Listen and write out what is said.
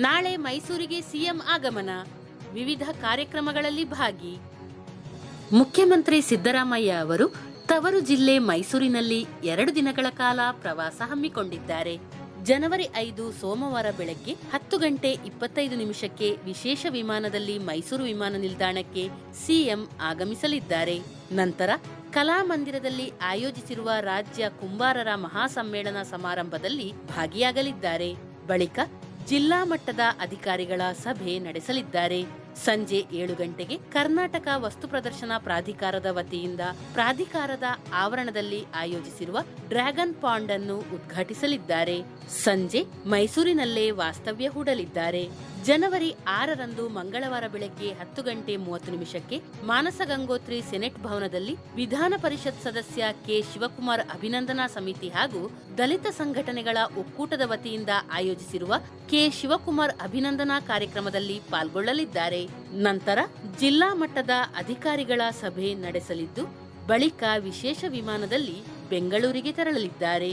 ನಾಳೆ ಮೈಸೂರಿಗೆ ಸಿಎಂ ಆಗಮನ, ವಿವಿಧ ಕಾರ್ಯಕ್ರಮಗಳಲ್ಲಿ ಭಾಗಿ. ಮುಖ್ಯಮಂತ್ರಿ ಸಿದ್ದರಾಮಯ್ಯ ಅವರು ತವರು ಜಿಲ್ಲೆ ಮೈಸೂರಿನಲ್ಲಿ 2 ದಿನಗಳ ಕಾಲ ಪ್ರವಾಸ ಹಮ್ಮಿಕೊಂಡಿದ್ದಾರೆ. ಜನವರಿ 5 ಸೋಮವಾರ ಬೆಳಗ್ಗೆ 10 ಗಂಟೆ 25 ನಿಮಿಷಕ್ಕೆ ವಿಶೇಷ ವಿಮಾನದಲ್ಲಿ ಮೈಸೂರು ವಿಮಾನ ನಿಲ್ದಾಣಕ್ಕೆ ಸಿಎಂ ಆಗಮಿಸಲಿದ್ದಾರೆ. ನಂತರ ಕಲಾಮಂದಿರದಲ್ಲಿ ಆಯೋಜಿಸಿರುವ ರಾಜ್ಯ ಕುಂಬಾರರ ಮಹಾಸಮ್ಮೇಳನ ಸಮಾರಂಭದಲ್ಲಿ ಭಾಗಿಯಾಗಲಿದ್ದಾರೆ. ಬಳಿಕ ಜಿಲ್ಲಾ ಮಟ್ಟದ ಅಧಿಕಾರಿಗಳ ಸಭೆ ನಡೆಸಲಿದ್ದಾರೆ. ಸಂಜೆ 7 ಗಂಟೆಗೆ ಕರ್ನಾಟಕ ವಸ್ತು ಪ್ರದರ್ಶನ ಪ್ರಾಧಿಕಾರದ ವತಿಯಿಂದ ಪ್ರಾಧಿಕಾರದ ಆವರಣದಲ್ಲಿ ಆಯೋಜಿಸಿರುವ ಡ್ರ್ಯಾಗನ್ ಪಾಂಡ್ ಅನ್ನು ಉದ್ಘಾಟಿಸಲಿದ್ದಾರೆ. ಸಂಜೆ ಮೈಸೂರಿನಲ್ಲೇ ವಾಸ್ತವ್ಯ ಹೂಡಲಿದ್ದಾರೆ. ಜನವರಿ 6ರಂದು ಮಂಗಳವಾರ ಬೆಳಗ್ಗೆ 10 ಗಂಟೆ 30 ನಿಮಿಷಕ್ಕೆ ಮಾನಸ ಗಂಗೋತ್ರಿ ಸೆನೆಟ್ ಭವನದಲ್ಲಿ ವಿಧಾನ ಪರಿಷತ್ ಸದಸ್ಯ ಕೆ ಶಿವಕುಮಾರ್ ಅಭಿನಂದನಾ ಸಮಿತಿ ಹಾಗೂ ದಲಿತ ಸಂಘಟನೆಗಳ ಒಕ್ಕೂಟದ ವತಿಯಿಂದ ಆಯೋಜಿಸಿರುವ ಕೆ ಶಿವಕುಮಾರ್ ಅಭಿನಂದನಾ ಕಾರ್ಯಕ್ರಮದಲ್ಲಿ ಪಾಲ್ಗೊಳ್ಳಲಿದ್ದಾರೆ. ನಂತರ ಜಿಲ್ಲಾ ಮಟ್ಟದ ಅಧಿಕಾರಿಗಳ ಸಭೆ ನಡೆಸಲಿದ್ದು, ಬಳಿಕ ವಿಶೇಷ ವಿಮಾನದಲ್ಲಿ ಬೆಂಗಳೂರಿಗೆ ತೆರಳಲಿದ್ದಾರೆ.